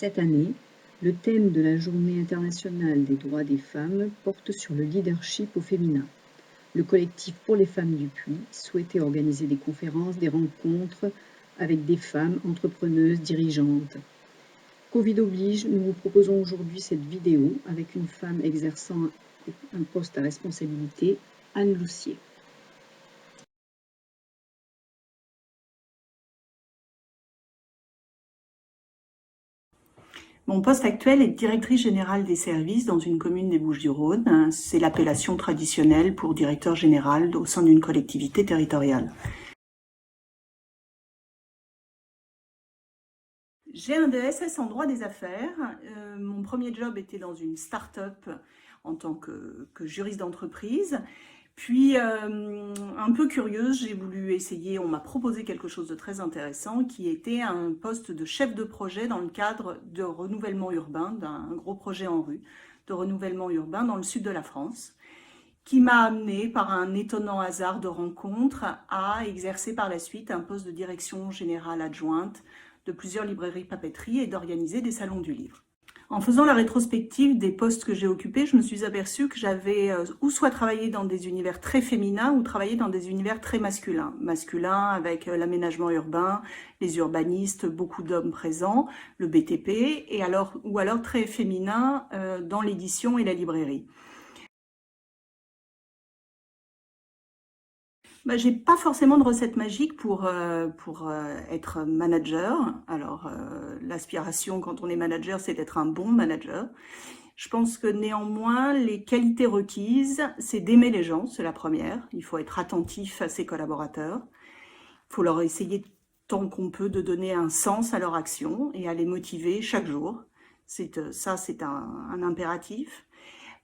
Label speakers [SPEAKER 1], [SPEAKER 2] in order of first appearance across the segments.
[SPEAKER 1] Cette année, le thème de la Journée internationale des droits des femmes porte sur le leadership au féminin. Le collectif Pour les femmes du Puy souhaitait organiser des conférences, des rencontres avec des femmes entrepreneuses, dirigeantes. Covid oblige, nous vous proposons aujourd'hui cette vidéo avec une femme exerçant un poste à responsabilité, Anne Loussier.
[SPEAKER 2] Mon poste actuel est directrice générale des services dans une commune des Bouches-du-Rhône. C'est l'appellation traditionnelle pour directeur général au sein d'une collectivité territoriale. J'ai un DSS en droit des affaires. Mon premier job était dans une start-up en tant que juriste d'entreprise. Puis, un peu curieuse, j'ai voulu essayer, on m'a proposé quelque chose de très intéressant qui était un poste de chef de projet dans le cadre de renouvellement urbain, d'un gros projet en rue, de renouvellement urbain dans le sud de la France, qui m'a amené par un étonnant hasard de rencontre à exercer par la suite un poste de direction générale adjointe de plusieurs librairies papeteries et d'organiser des salons du livre. En faisant la rétrospective des postes que j'ai occupés, je me suis aperçue que j'avais ou soit travaillé dans des univers très féminins ou travaillé dans des univers très masculins. Masculins avec l'aménagement urbain, les urbanistes, beaucoup d'hommes présents, le BTP, ou alors très féminins dans l'édition et la librairie. J'ai pas forcément de recette magique pour être manager. Alors, l'aspiration quand on est manager, c'est d'être un bon manager. Je pense que néanmoins, les qualités requises, c'est d'aimer les gens, c'est la première. Il faut être attentif à ses collaborateurs. Il faut leur essayer tant qu'on peut de donner un sens à leur action et à les motiver chaque jour. Ça, c'est un impératif.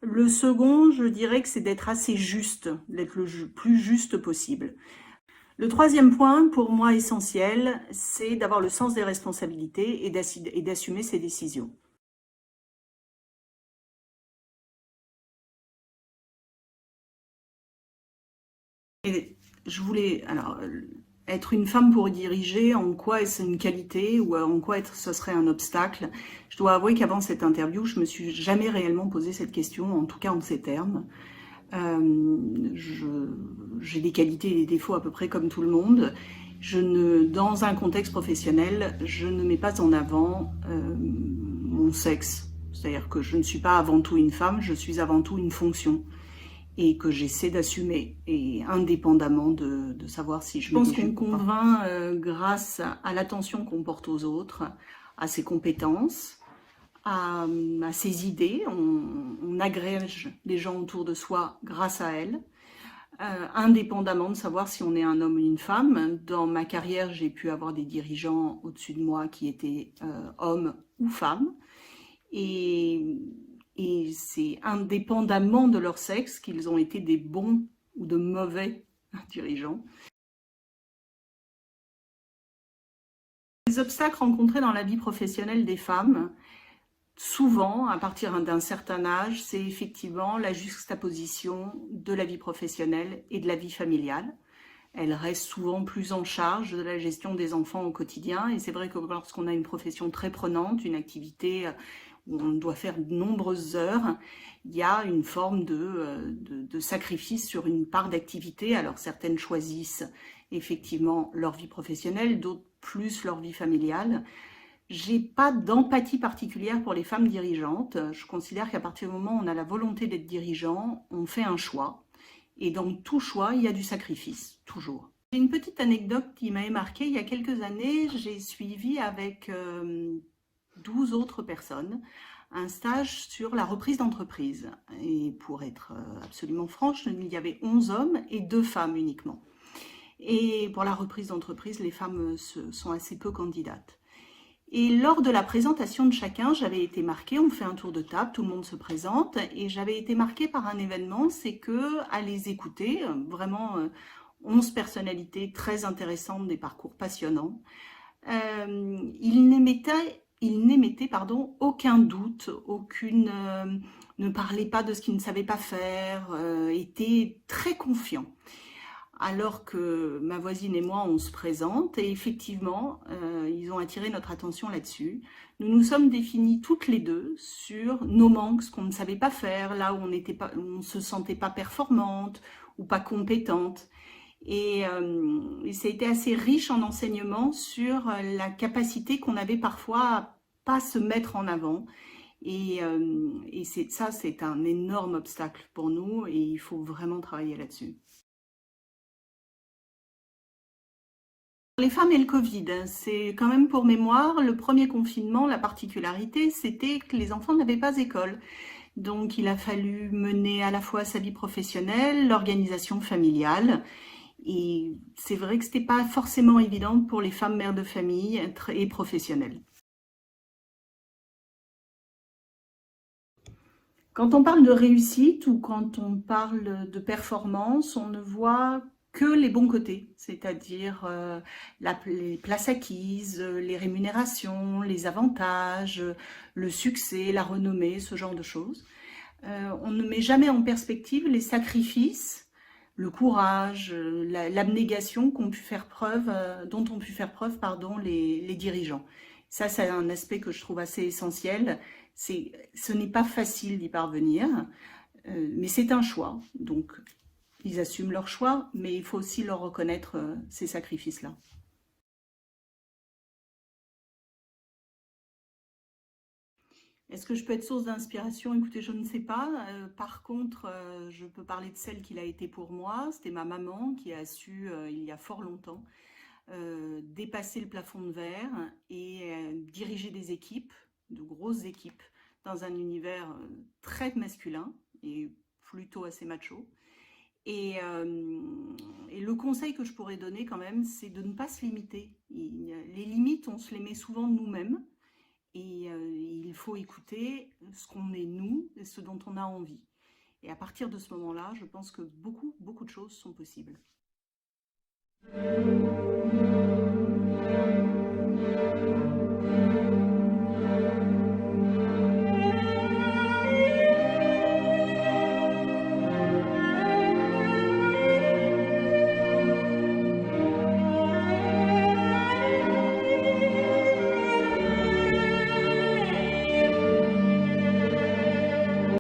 [SPEAKER 2] Le second, je dirais que c'est d'être assez juste, d'être le plus juste possible. Le troisième point, pour moi essentiel, c'est d'avoir le sens des responsabilités et d'assumer ses décisions. Et je voulais, alors, être une femme pour diriger, en quoi est-ce une qualité ou en quoi ce serait un obstacle? Je dois avouer qu'avant cette interview, je me suis jamais réellement posé cette question, en tout cas en ces termes. J'ai des qualités et des défauts à peu près comme tout le monde. Dans un contexte professionnel, je ne mets pas en avant mon sexe. C'est-à-dire que je ne suis pas avant tout une femme, je suis avant tout une fonction. Et que j'essaie d'assumer, et indépendamment de savoir si je pense qu'on convainc grâce à l'attention qu'on porte aux autres, à ses compétences, à ses idées. On agrège les gens autour de soi grâce à elles, indépendamment de savoir si on est un homme ou une femme. Dans ma carrière, j'ai pu avoir des dirigeants au-dessus de moi qui étaient hommes ou femmes, et c'est indépendamment de leur sexe qu'ils ont été des bons ou de mauvais dirigeants. Les obstacles rencontrés dans la vie professionnelle des femmes, souvent, à partir d'un certain âge, c'est effectivement la juxtaposition de la vie professionnelle et de la vie familiale. Elles restent souvent plus en charge de la gestion des enfants au quotidien, et c'est vrai que lorsqu'on a une profession très prenante, une activité où on doit faire de nombreuses heures, il y a une forme de sacrifice sur une part d'activité. Alors certaines choisissent effectivement leur vie professionnelle, d'autres plus leur vie familiale. J'ai pas d'empathie particulière pour les femmes dirigeantes. Je considère qu'à partir du moment où on a la volonté d'être dirigeant, on fait un choix. Et dans tout choix, il y a du sacrifice, toujours. J'ai une petite anecdote qui m'avait marquée. Il y a quelques années, j'ai suivi avec 12 autres personnes un stage sur la reprise d'entreprise. Et pour être absolument franche, il y avait 11 hommes et 2 femmes uniquement. Et pour la reprise d'entreprise, les femmes sont assez peu candidates. Et lors de la présentation de chacun, j'avais été marquée, on fait un tour de table, tout le monde se présente, et j'avais été marquée par un événement, c'est que, à les écouter, vraiment 11 personnalités très intéressantes, des parcours passionnants, ils n'émettaient aucun doute, ne parlaient pas de ce qu'ils ne savaient pas faire, étaient très confiants. alors que ma voisine et moi, on se présente, et effectivement, ils ont attiré notre attention là-dessus. Nous nous sommes définis toutes les deux sur nos manques, ce qu'on ne savait pas faire, là où on ne se sentait pas performante ou pas compétente. Et ça a été assez riche en enseignements sur la capacité qu'on avait parfois à pas se mettre en avant. Et ça, c'est un énorme obstacle pour nous et il faut vraiment travailler là-dessus. Les femmes et le Covid, c'est quand même pour mémoire, le premier confinement, la particularité, c'était que les enfants n'avaient pas école. Donc il a fallu mener à la fois sa vie professionnelle, l'organisation familiale. Et c'est vrai que c'était pas forcément évident pour les femmes mères de famille et professionnelles. Quand on parle de réussite ou quand on parle de performance, on ne voit que les bons côtés, c'est-à-dire les places acquises, les rémunérations, les avantages, le succès, la renommée, ce genre de choses. On ne met jamais en perspective les sacrifices, le courage, l'abnégation dont ont pu faire preuve les dirigeants. Ça, c'est un aspect que je trouve assez essentiel. Ce n'est pas facile d'y parvenir, mais c'est un choix. Donc, ils assument leur choix, mais il faut aussi leur reconnaître ces sacrifices-là. Est-ce que je peux être source d'inspiration? Écoutez, je ne sais pas. Par contre, je peux parler de celle qu'il a été pour moi. C'était ma maman qui a su, il y a fort longtemps, dépasser le plafond de verre et diriger des équipes, de grosses équipes, dans un univers très masculin et plutôt assez macho. Et le conseil que je pourrais donner quand même, c'est de ne pas se limiter. Les limites, on se les met souvent nous-mêmes. Et il faut écouter ce qu'on est nous et ce dont on a envie. Et à partir de ce moment-là, je pense que beaucoup, beaucoup de choses sont possibles.